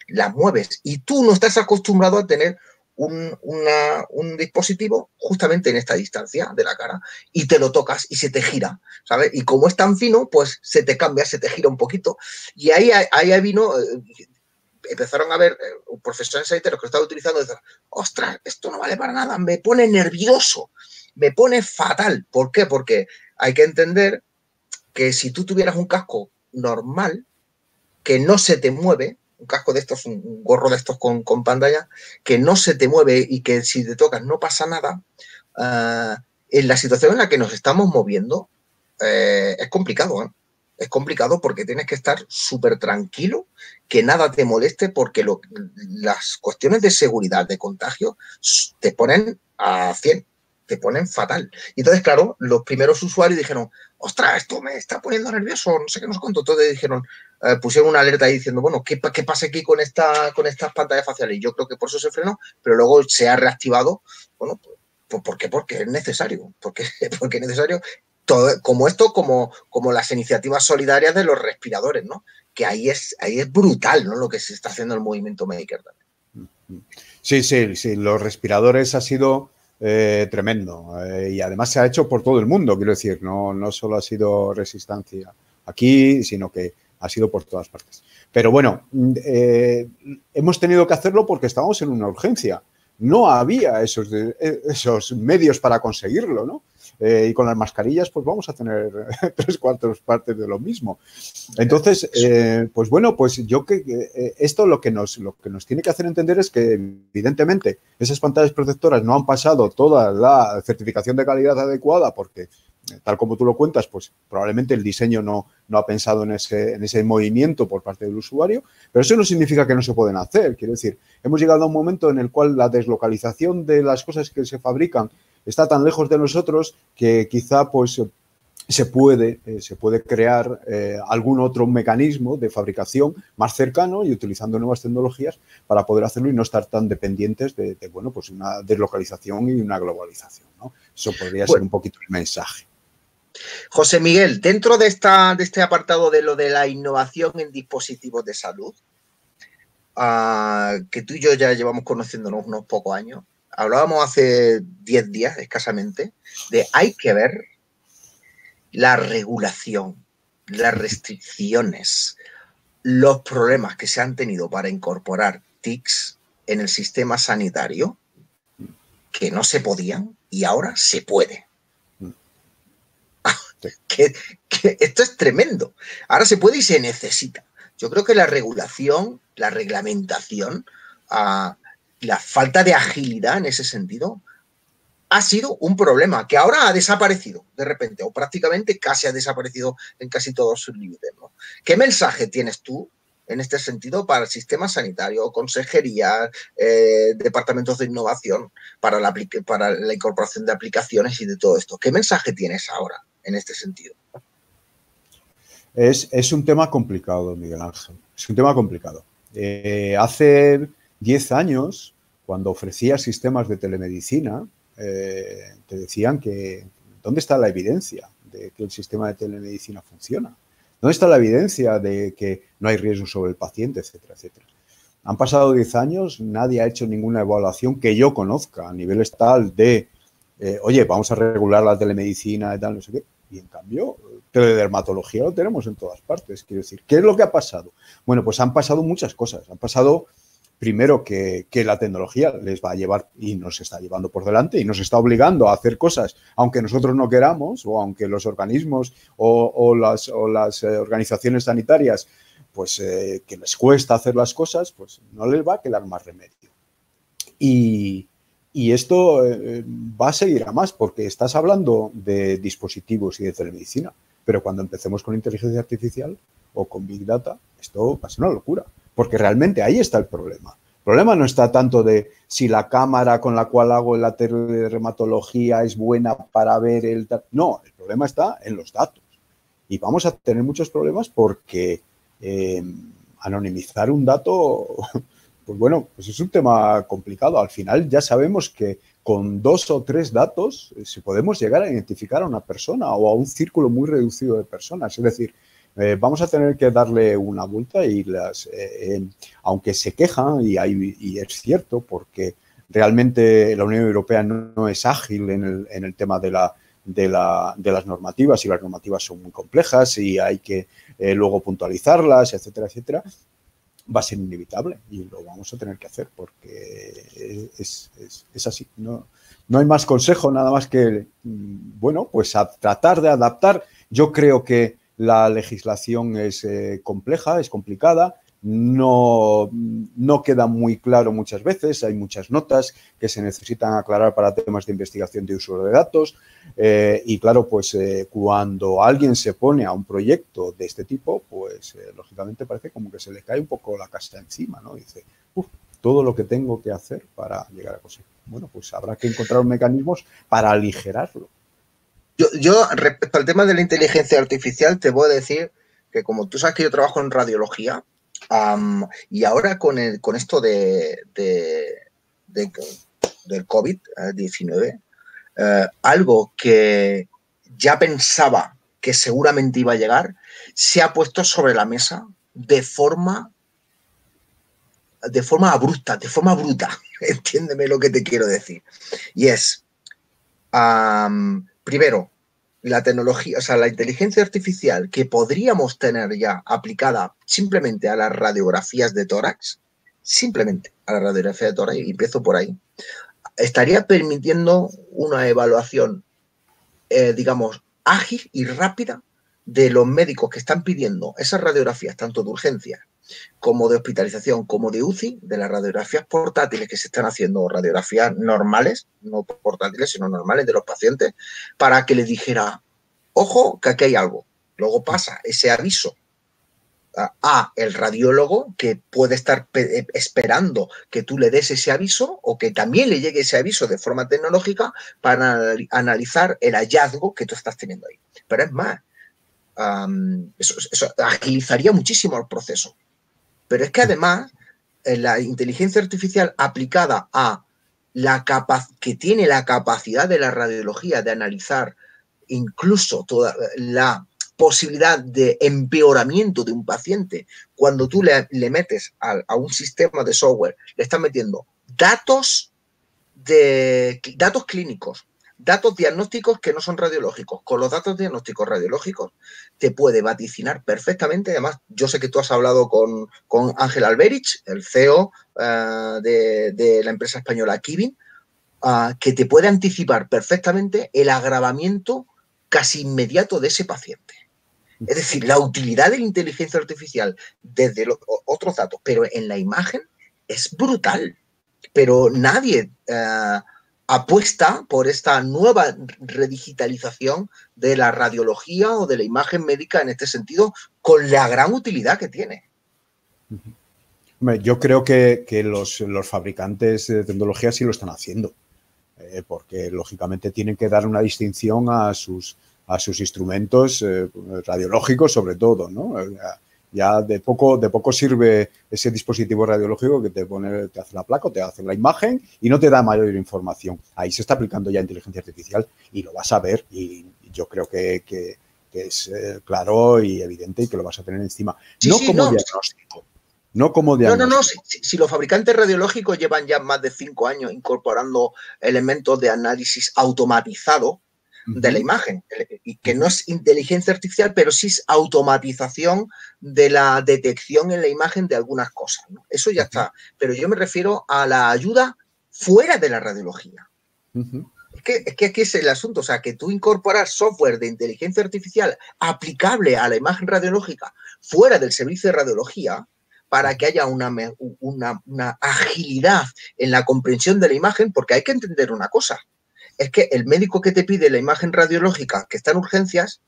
Las mueves, y tú no estás acostumbrado a tener un dispositivo justamente en esta distancia de la cara, y te lo tocas y se te gira, ¿sabes? Y como es tan fino, pues se te cambia, se te gira un poquito. Y ahí vino, empezaron a ver profesionales sanitarios que lo estaban utilizando y decían, ostras, esto no vale para nada, me pone nervioso, me pone fatal. ¿Por qué? Porque hay que entender que si tú tuvieras un casco normal, que no se te mueve, un casco de estos, un gorro de estos con pantalla, que no se te mueve y que si te tocas no pasa nada, en la situación en la que nos estamos moviendo, es complicado, ¿eh? Es complicado porque tienes que estar súper tranquilo, que nada te moleste, porque las cuestiones de seguridad, de contagio, te ponen a 100, te ponen fatal. Y entonces, claro, los primeros usuarios dijeron, ostras, esto me está poniendo nervioso, no sé qué, no sé cuánto. Entonces dijeron, pusieron una alerta ahí diciendo, bueno, ¿qué pasa aquí con estas pantallas faciales? Y yo creo que por eso se frenó, pero luego se ha reactivado. Bueno, ¿por qué? Porque es necesario, porque es necesario todo, como las iniciativas solidarias de los respiradores, ¿no? Que ahí es brutal, ¿no? Lo que se está haciendo el movimiento maker también. Sí, los respiradores ha sido tremendo y además se ha hecho por todo el mundo, quiero decir, no solo ha sido Resistencia aquí, sino que ha sido por todas partes. Pero bueno, hemos tenido que hacerlo porque estábamos en una urgencia. No había esos medios para conseguirlo, ¿no? Y con las mascarillas, pues vamos a tener 3/4 partes de lo mismo. Entonces, pues bueno, pues yo esto lo que nos tiene que hacer entender es que, evidentemente, esas pantallas protectoras no han pasado toda la certificación de calidad adecuada porque, tal como tú lo cuentas, pues probablemente el diseño no ha pensado en ese movimiento por parte del usuario, pero eso no significa que no se pueden hacer. Quiero decir, hemos llegado a un momento en el cual la deslocalización de las cosas que se fabrican está tan lejos de nosotros que quizá pues se puede crear algún otro mecanismo de fabricación más cercano y utilizando nuevas tecnologías para poder hacerlo y no estar tan dependientes de bueno, pues una deslocalización y una globalización, ¿no? Eso podría ser un poquito el mensaje. José Miguel, dentro de este apartado de lo de la innovación en dispositivos de salud, que tú y yo ya llevamos conociéndonos unos pocos años, hablábamos hace 10 días escasamente de hay que ver la regulación, las restricciones, los problemas que se han tenido para incorporar TICs en el sistema sanitario, que no se podían y ahora se puede. Que esto es tremendo. Ahora se puede y se necesita. Yo creo que la regulación, la reglamentación, la falta de agilidad en ese sentido ha sido un problema que ahora ha desaparecido de repente o prácticamente casi ha desaparecido en casi todos sus límites, ¿no? ¿Qué mensaje tienes tú en este sentido para el sistema sanitario, consejería, departamentos de innovación para la incorporación de aplicaciones y de todo esto? ¿Qué mensaje tienes ahora en este sentido? Es un tema complicado, Miguel Ángel. Es un tema complicado. Hace 10 años, cuando ofrecía sistemas de telemedicina, te decían que ¿dónde está la evidencia de que el sistema de telemedicina funciona? ¿Dónde está la evidencia de que no hay riesgo sobre el paciente, etcétera, etcétera? Han pasado 10 años, nadie ha hecho ninguna evaluación que yo conozca a nivel estatal de, oye, vamos a regular la telemedicina y tal, no sé qué. Y en cambio, teledermatología lo tenemos en todas partes. Quiero decir, ¿qué es lo que ha pasado? Bueno, pues han pasado muchas cosas. Han pasado, primero, que la tecnología les va a llevar y nos está llevando por delante y nos está obligando a hacer cosas, aunque nosotros no queramos o aunque los organismos o las organizaciones sanitarias, pues que les cuesta hacer las cosas, pues no les va a quedar más remedio. Y esto va a seguir a más porque estás hablando de dispositivos y de telemedicina, pero cuando empecemos con inteligencia artificial o con Big Data, esto va a ser una locura, porque realmente ahí está el problema. El problema no está tanto de si la cámara con la cual hago la teledermatología es buena para ver el... No, el problema está en los datos. Y vamos a tener muchos problemas porque anonimizar un dato... Pues bueno, pues es un tema complicado. Al final ya sabemos que con 2 o 3 datos si podemos llegar a identificar a una persona o a un círculo muy reducido de personas. Es decir, vamos a tener que darle una vuelta y aunque se quejan, y es cierto, porque realmente la Unión Europea no es ágil en el tema de las normativas y las normativas son muy complejas y hay que luego puntualizarlas, etcétera, etcétera. Va a ser inevitable y lo vamos a tener que hacer porque es así. No hay más consejo, nada más que, bueno, pues a tratar de adaptar. Yo creo que la legislación es compleja, es complicada, no queda muy claro muchas veces, hay muchas notas que se necesitan aclarar para temas de investigación de uso de datos y claro, pues cuando alguien se pone a un proyecto de este tipo, pues lógicamente parece como que se le cae un poco la casa encima, ¿no? Y dice, todo lo que tengo que hacer para llegar a conseguir. Bueno, pues habrá que encontrar mecanismos para aligerarlo. Yo, respecto al tema de la inteligencia artificial, te voy a decir que como tú sabes que yo trabajo en radiología, y ahora con esto del COVID-19, algo que ya pensaba que seguramente iba a llegar, se ha puesto sobre la mesa de forma abrupta, de forma bruta. Entiéndeme lo que te quiero decir. Y es, primero, la tecnología, o sea, la inteligencia artificial que podríamos tener ya aplicada simplemente a las radiografías de tórax, simplemente a la radiografía de tórax, y empiezo por ahí, estaría permitiendo una evaluación, digamos, ágil y rápida de los médicos que están pidiendo esas radiografías, tanto de urgencia como de hospitalización, como de UCI, de las radiografías portátiles que se están haciendo, radiografías normales, no portátiles, sino normales de los pacientes, para que les dijera, ojo, que aquí hay algo. Luego pasa ese aviso a el radiólogo, que puede estar esperando que tú le des ese aviso o que también le llegue ese aviso de forma tecnológica para analizar el hallazgo que tú estás teniendo ahí. Pero es más, eso agilizaría muchísimo el proceso. Pero es que además la inteligencia artificial aplicada a que tiene la capacidad de la radiología de analizar incluso toda la posibilidad de empeoramiento de un paciente, cuando tú le metes a un sistema de software, le estás metiendo datos clínicos, datos diagnósticos que no son radiológicos. Con los datos diagnósticos radiológicos te puede vaticinar perfectamente. Además, yo sé que tú has hablado con Ángel Alberich, el CEO de la empresa española Kivin, que te puede anticipar perfectamente el agravamiento casi inmediato de ese paciente. Es decir, la utilidad de la inteligencia artificial desde otros datos, pero en la imagen, es brutal. Pero nadie apuesta por esta nueva redigitalización de la radiología o de la imagen médica en este sentido, con la gran utilidad que tiene. Yo creo que los fabricantes de tecnología sí lo están haciendo, porque lógicamente tienen que dar una distinción a sus instrumentos radiológicos, sobre todo, ¿no? Ya de poco sirve ese dispositivo radiológico que te hace la placa o te hace la imagen y no te da mayor información. Ahí se está aplicando ya inteligencia artificial y lo vas a ver, y yo creo que es claro y evidente y que lo vas a tener encima. Sí, no sí, como no. diagnóstico. No como diagnóstico. No. Si los fabricantes radiológicos llevan ya más de 5 años incorporando elementos de análisis automatizado de la imagen, y que no es inteligencia artificial, pero sí es automatización de la detección en la imagen de algunas cosas, ¿no? Eso ya está. Pero yo me refiero a la ayuda fuera de la radiología. Es que aquí es el asunto, o sea, que tú incorporas software de inteligencia artificial aplicable a la imagen radiológica fuera del servicio de radiología, para que haya una agilidad en la comprensión de la imagen, porque hay que entender una cosa. Es que el médico que te pide la imagen radiológica que está en urgencias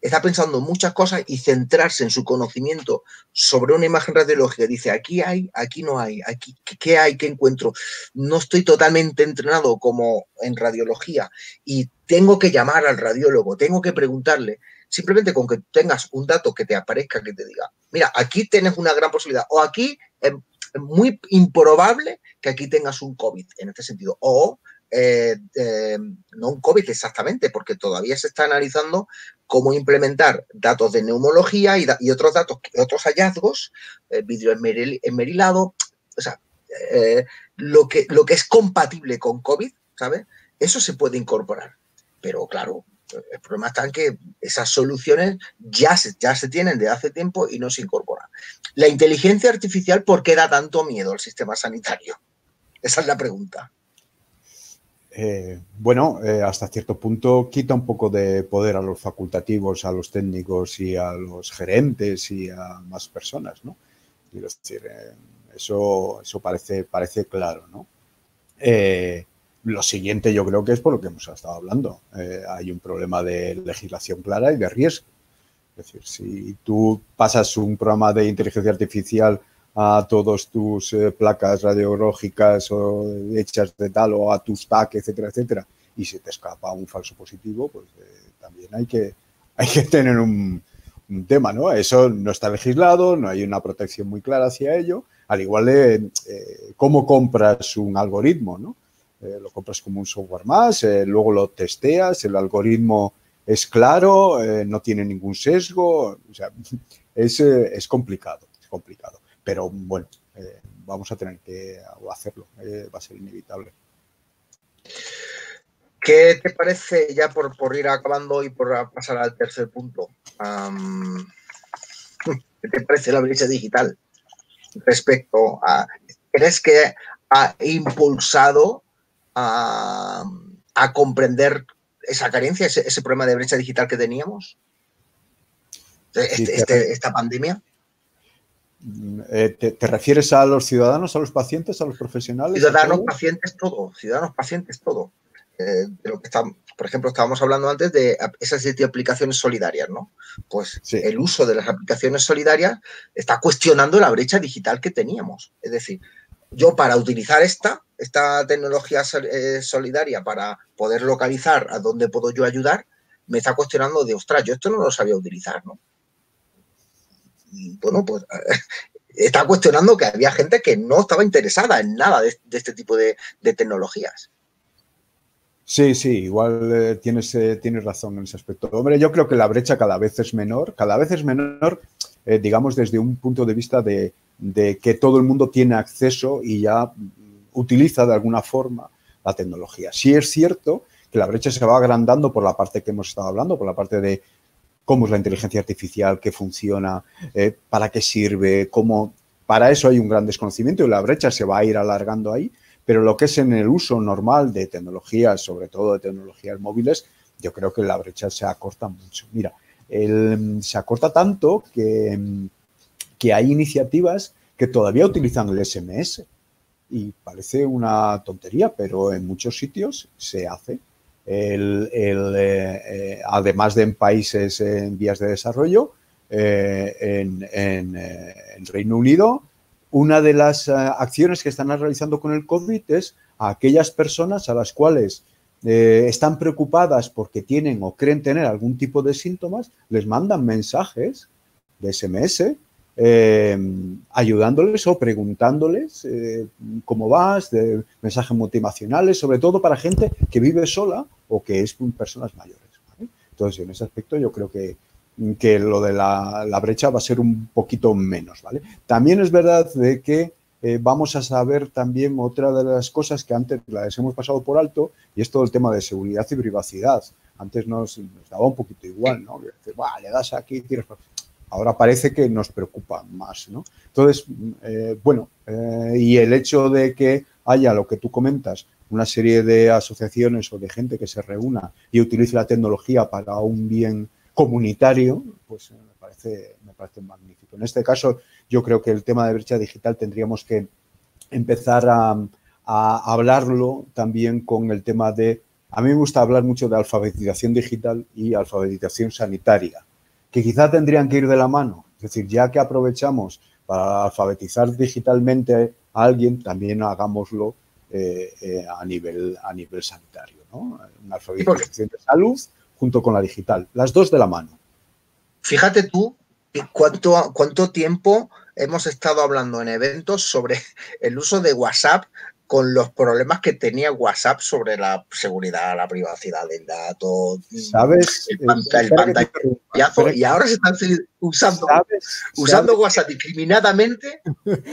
está pensando en muchas cosas y centrarse en su conocimiento sobre una imagen radiológica. Dice, aquí hay, aquí no hay, aquí, ¿qué hay, qué encuentro? No estoy totalmente entrenado como en radiología y tengo que llamar al radiólogo, tengo que preguntarle. Simplemente con que tengas un dato que te aparezca, que te diga, mira, aquí tienes una gran posibilidad, o aquí es muy improbable que aquí tengas un COVID, en este sentido, o no un COVID exactamente, porque todavía se está analizando cómo implementar datos de neumología y otros datos, otros hallazgos, vidrio esmerilado, o sea, lo que es compatible con COVID, ¿sabes? Eso se puede incorporar. Pero claro, el problema está en que esas soluciones ya se tienen desde hace tiempo y no se incorporan. La inteligencia artificial, ¿por qué da tanto miedo al sistema sanitario? Esa es la pregunta. Bueno, hasta cierto punto quita un poco de poder a los facultativos, a los técnicos y a los gerentes y a más personas, ¿no? Quiero decir, eso parece claro, ¿no? Lo siguiente yo creo que es por lo que hemos estado hablando. Hay un problema de legislación clara y de riesgo. Es decir, si tú pasas un programa de inteligencia artificial a todas tus placas radiológicas o hechas de tal o a tus TAC, etcétera, etcétera, y se te escapa un falso positivo, pues también hay que tener un tema, ¿no? Eso no está legislado, no hay una protección muy clara hacia ello, al igual de cómo compras un algoritmo, ¿no? Lo compras como un software más, luego lo testeas, el algoritmo es claro, no tiene ningún sesgo, o sea, es complicado, pero bueno, vamos a tener que hacerlo, va a ser inevitable. ¿Qué te parece, ya por ir acabando y por pasar al tercer punto? ¿Qué te parece la brecha digital respecto a... ¿Crees que ha impulsado a comprender esa carencia, ese problema de brecha digital que teníamos? Esta pandemia. ¿Te refieres a los ciudadanos, a los pacientes, a los profesionales? Ciudadanos, pacientes, todo. Ciudadanos, pacientes, todo. De lo que por ejemplo, estábamos hablando antes de esas aplicaciones solidarias, ¿no? Pues sí. El uso de las aplicaciones solidarias está cuestionando la brecha digital que teníamos. Es decir, yo para utilizar esta tecnología solidaria para poder localizar a dónde puedo yo ayudar, me está cuestionando de, ostras, yo esto no lo sabía utilizar, ¿no? Y bueno, pues está cuestionando que había gente que no estaba interesada en nada de este tipo de tecnologías. Sí, igual tienes razón en ese aspecto. Hombre, yo creo que la brecha cada vez es menor, digamos, desde un punto de vista de que todo el mundo tiene acceso y ya utiliza de alguna forma la tecnología. Sí es cierto que la brecha se va agrandando por la parte que hemos estado hablando, por la parte de cómo es la inteligencia artificial, qué funciona, para qué sirve, para eso hay un gran desconocimiento y la brecha se va a ir alargando ahí. Pero lo que es en el uso normal de tecnologías, sobre todo de tecnologías móviles, yo creo que la brecha se acorta mucho. Mira, se acorta tanto que hay iniciativas que todavía utilizan el SMS. Y parece una tontería, pero en muchos sitios se hace. Además de en países en vías de desarrollo, en Reino Unido, una de las acciones que están realizando con el COVID es a aquellas personas a las cuales están preocupadas porque tienen o creen tener algún tipo de síntomas, les mandan mensajes de SMS ayudándoles o preguntándoles cómo vas, de mensajes motivacionales, sobre todo para gente que vive sola o que es personas mayores, ¿vale? Entonces, en ese aspecto yo creo que lo de la brecha va a ser un poquito menos, ¿vale? También es verdad de que vamos a saber también otra de las cosas que antes las hemos pasado por alto y es todo el tema de seguridad y privacidad. Antes nos daba un poquito igual, ¿no? Le das aquí, tiras... Ahora parece que nos preocupa más, ¿no? Entonces, y el hecho de que haya lo que tú comentas, una serie de asociaciones o de gente que se reúna y utilice la tecnología para un bien comunitario, pues me parece magnífico. En este caso, yo creo que el tema de brecha digital tendríamos que empezar a hablarlo también con el tema de... A mí me gusta hablar mucho de alfabetización digital y alfabetización sanitaria, que quizá tendrían que ir de la mano. Es decir, ya que aprovechamos para alfabetizar digitalmente a alguien, también hagámoslo a nivel sanitario, ¿no? Una alfabetización de salud junto con la digital, las dos de la mano. Fíjate tú cuánto tiempo hemos estado hablando en eventos sobre el uso de WhatsApp con los problemas que tenía WhatsApp sobre la seguridad, la privacidad del dato, ¿sabes? el pantallazo, y ahora se están usando WhatsApp discriminadamente.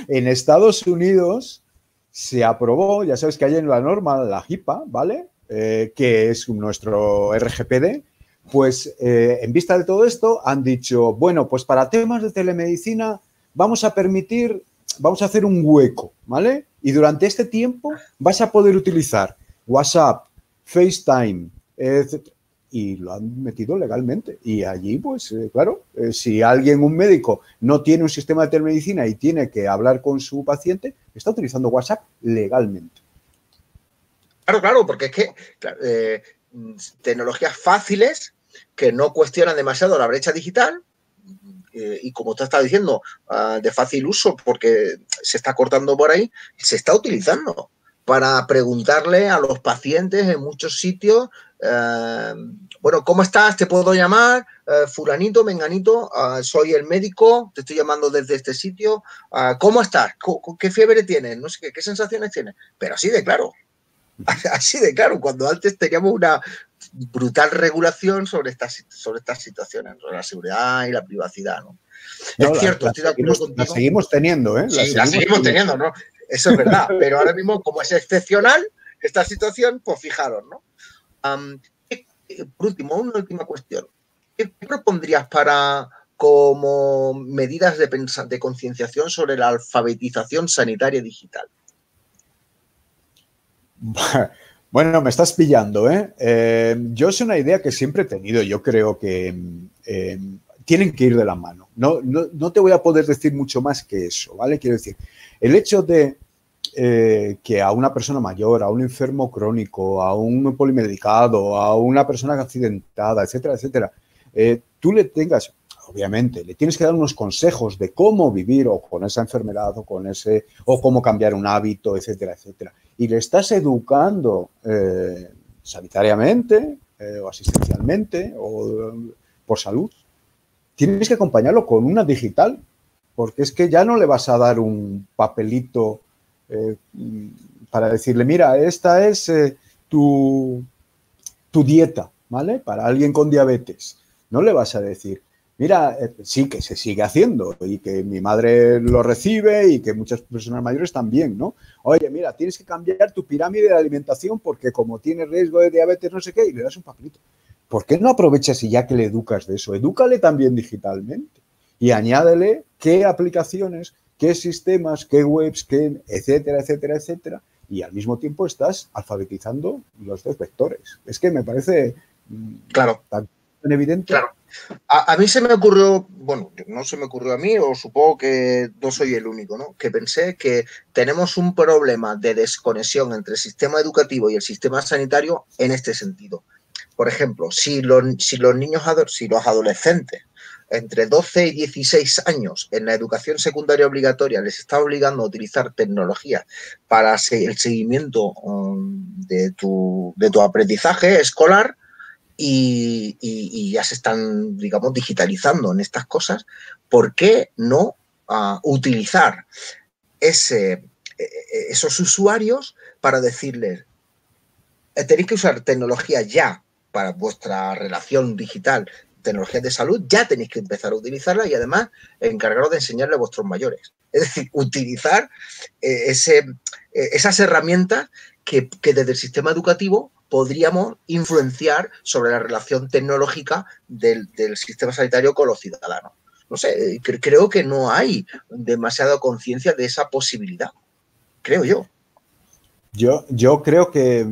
En Estados Unidos se aprobó, ya sabes que hay en la norma, la HIPAA, ¿vale? Que es nuestro RGPD, pues en vista de todo esto han dicho, bueno, pues para temas de telemedicina vamos a hacer un hueco, ¿vale? Y durante este tiempo vas a poder utilizar WhatsApp, FaceTime, etc. Y lo han metido legalmente. Y allí, pues, claro, si un médico, no tiene un sistema de telemedicina y tiene que hablar con su paciente, está utilizando WhatsApp legalmente. Claro, porque es que tecnologías fáciles que no cuestionan demasiado la brecha digital y como tú estás diciendo, de fácil uso porque se está cortando por ahí, se está utilizando para preguntarle a los pacientes en muchos sitios, bueno, ¿cómo estás? ¿Te puedo llamar? Fulanito, menganito, soy el médico, te estoy llamando desde este sitio, ¿cómo estás? ¿Qué fiebre tienes? No sé qué sensaciones tienes, pero así de claro. Así de claro, cuando antes teníamos brutal regulación sobre estas situaciones, sobre la seguridad y la privacidad, ¿no? No, es cierto, estoy de acuerdo contigo. La seguimos teniendo, ¿eh? Sí, la seguimos teniendo, ¿no? Eso es verdad, pero ahora mismo, como es excepcional esta situación, pues fijaros, ¿no? Por último, una última cuestión. ¿Qué propondrías como medidas de concienciación sobre la alfabetización sanitaria digital? Bueno, me estás pillando, ¿eh? Yo es una idea que siempre he tenido. Yo creo que tienen que ir de la mano. No te voy a poder decir mucho más que eso, ¿vale? Quiero decir, el hecho de que a una persona mayor, a un enfermo crónico, a un polimedicado, a una persona accidentada, etcétera, etcétera, tú le tengas, obviamente, le tienes que dar unos consejos de cómo vivir o con esa enfermedad o cómo cambiar un hábito, etcétera, etcétera. Y le estás educando sanitariamente o asistencialmente o por salud. Tienes que acompañarlo con una digital, porque es que ya no le vas a dar un papelito para decirle, mira, esta es tu dieta, ¿vale? Para alguien con diabetes. No le vas a decir, mira, sí que se sigue haciendo y que mi madre lo recibe y que muchas personas mayores también, ¿no? Oye, mira, tienes que cambiar tu pirámide de alimentación porque como tienes riesgo de diabetes, no sé qué, y le das un papelito. ¿Por qué no aprovechas y ya que le educas de eso? Edúcale también digitalmente y añádele qué aplicaciones, qué sistemas, qué webs, qué etcétera, etcétera, etcétera. Y al mismo tiempo estás alfabetizando los dos vectores. Es que me parece claro, tan evidente. Claro. A mí se me ocurrió, bueno, no se me ocurrió a mí, o supongo que no soy el único, ¿no? Que pensé que tenemos un problema de desconexión entre el sistema educativo y el sistema sanitario en este sentido. Por ejemplo, si los adolescentes entre 12 y 16 años en la educación secundaria obligatoria les está obligando a utilizar tecnología para el seguimiento de tu aprendizaje escolar, y ya se están, digamos, digitalizando en estas cosas, ¿por qué no utilizar esos usuarios para decirles, tenéis que usar tecnología ya para vuestra relación digital, tecnologías de salud, ya tenéis que empezar a utilizarla y además encargaros de enseñarle a vuestros mayores? Es decir, utilizar esas herramientas que desde el sistema educativo podríamos influenciar sobre la relación tecnológica del sistema sanitario con los ciudadanos. No sé, creo que no hay demasiada conciencia de esa posibilidad, creo yo. Yo creo que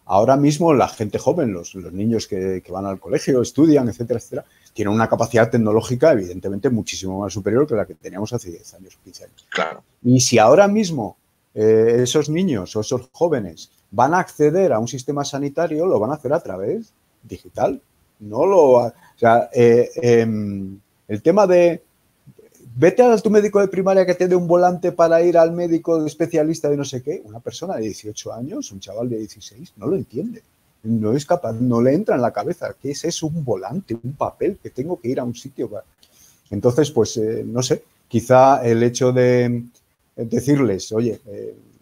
ahora mismo la gente joven, los niños que van al colegio, estudian, etcétera, etcétera, tienen una capacidad tecnológica evidentemente muchísimo más superior que la que teníamos hace 10 años, 15 años. Claro. Y si ahora mismo esos niños o esos jóvenes van a acceder a un sistema sanitario, lo van a hacer a través digital. O sea, el tema de vete a tu médico de primaria que te dé un volante para ir al médico especialista de no sé qué. Una persona de 18 años, un chaval de 16, no lo entiende. No es capaz, no le entra en la cabeza. ¿Qué es eso? Un volante, un papel, que tengo que ir a un sitio. Entonces, pues, no sé, quizá el hecho de decirles, oye,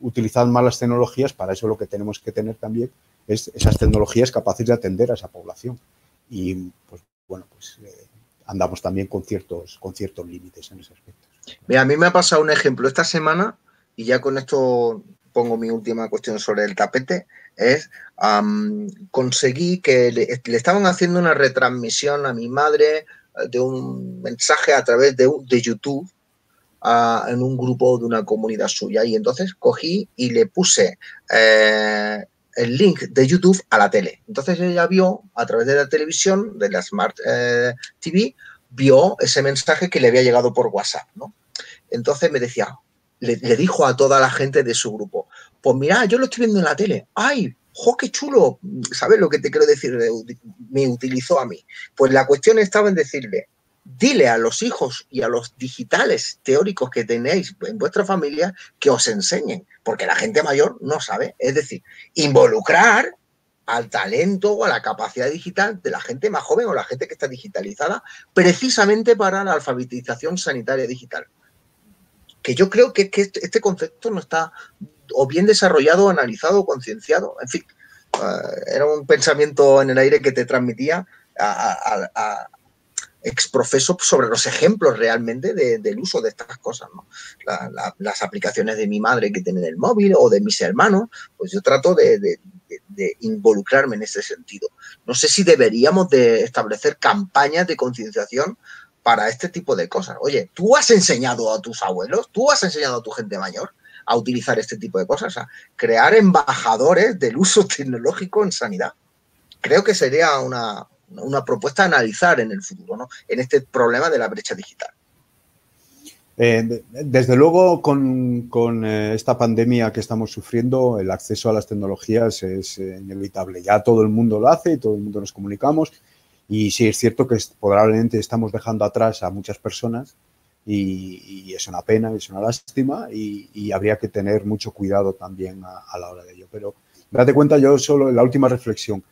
utilizad más las tecnologías, para eso lo que tenemos que tener también es esas tecnologías capaces de atender a esa población. Y, pues, bueno, pues andamos también con ciertos límites en ese aspecto. Mira, a mí me ha pasado un ejemplo esta semana, y ya con esto pongo mi última cuestión sobre el tapete, es conseguí que le estaban haciendo una retransmisión a mi madre de un mensaje a través de YouTube en un grupo de una comunidad suya, y entonces cogí y le puse el link de YouTube a la tele. Entonces ella vio a través de la televisión, de la Smart TV, vio ese mensaje que le había llegado por WhatsApp, ¿no? Entonces me decía, le dijo a toda la gente de su grupo, pues mira, yo lo estoy viendo en la tele. ¡Ay! ¡Jo, qué chulo! ¿Sabes lo que te quiero decir? Me utilizó a mí. Pues la cuestión estaba en decirle, dile a los hijos y a los digitales teóricos que tenéis en vuestra familia que os enseñen, porque la gente mayor no sabe. Es decir, involucrar al talento o a la capacidad digital de la gente más joven o la gente que está digitalizada, precisamente para la alfabetización sanitaria digital. Que yo creo que este concepto no está o bien desarrollado, analizado, concienciado, en fin. Era un pensamiento en el aire que te transmitía a exprofeso sobre los ejemplos realmente del uso de estas cosas, ¿no? Las aplicaciones de mi madre que tienen el móvil o de mis hermanos, pues yo trato de involucrarme en ese sentido. No sé si deberíamos de establecer campañas de concienciación para este tipo de cosas. Oye, ¿tú has enseñado a tus abuelos? ¿Tú has enseñado a tu gente mayor a utilizar este tipo de cosas? A crear embajadores del uso tecnológico en sanidad. Creo que sería una propuesta a analizar en el futuro, ¿no? En este problema de la brecha digital. Desde luego, con esta pandemia que estamos sufriendo, el acceso a las tecnologías es inevitable. Ya todo el mundo lo hace y todo el mundo nos comunicamos. Y sí, es cierto que probablemente estamos dejando atrás a muchas personas y es una pena, es una lástima y habría que tener mucho cuidado también a la hora de ello. Pero date cuenta, yo solo en la última reflexión,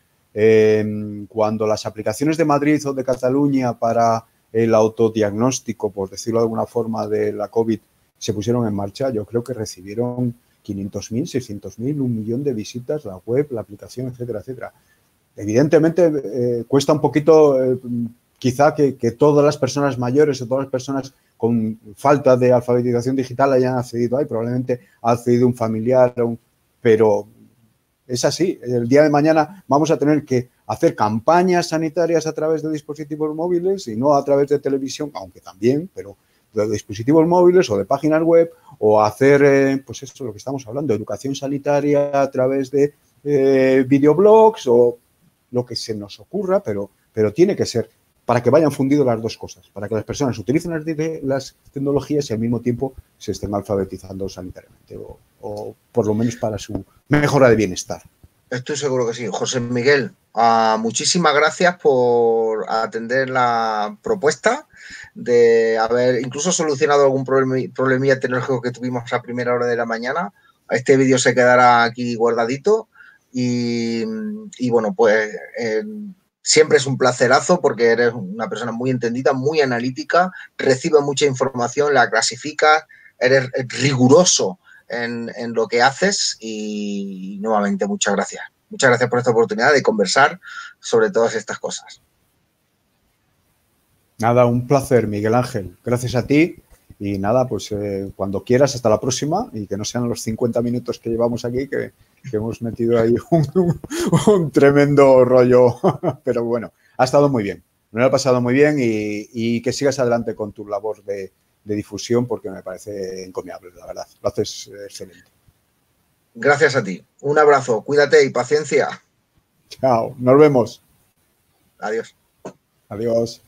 cuando las aplicaciones de Madrid o de Cataluña para el autodiagnóstico, por decirlo de alguna forma, de la COVID se pusieron en marcha, yo creo que recibieron 500.000, 600.000, 1.000.000 de visitas, la web, la aplicación, etcétera, etcétera. Evidentemente, cuesta un poquito, quizá que todas las personas mayores o todas las personas con falta de alfabetización digital hayan accedido ahí. Probablemente ha accedido un familiar, pero es así. El día de mañana vamos a tener que hacer campañas sanitarias a través de dispositivos móviles y no a través de televisión, aunque también, pero de dispositivos móviles o de páginas web, o hacer, pues esto es lo que estamos hablando, educación sanitaria a través de videoblogs o lo que se nos ocurra, pero tiene que ser para que vayan fundidos las dos cosas, para que las personas utilicen las tecnologías y al mismo tiempo se estén alfabetizando sanitariamente o por lo menos para su mejora de bienestar. Estoy seguro que sí. José Miguel, muchísimas gracias por atender la propuesta de haber incluso solucionado algún problemilla tecnológico que tuvimos a primera hora de la mañana. Este vídeo se quedará aquí guardadito y bueno, pues siempre es un placerazo porque eres una persona muy entendida, muy analítica, recibes mucha información, la clasificas, eres riguroso en lo que haces y nuevamente muchas gracias. Muchas gracias por esta oportunidad de conversar sobre todas estas cosas. Nada, un placer, Miguel Ángel. Gracias a ti y nada, pues cuando quieras, hasta la próxima y que no sean los 50 minutos que llevamos aquí, que hemos metido ahí un tremendo rollo, pero bueno, ha estado muy bien. Me lo he pasado muy bien y que sigas adelante con tu labor de difusión porque me parece encomiable, la verdad. Lo haces excelente. Gracias a ti. Un abrazo, cuídate y paciencia. Chao, nos vemos. Adiós. Adiós.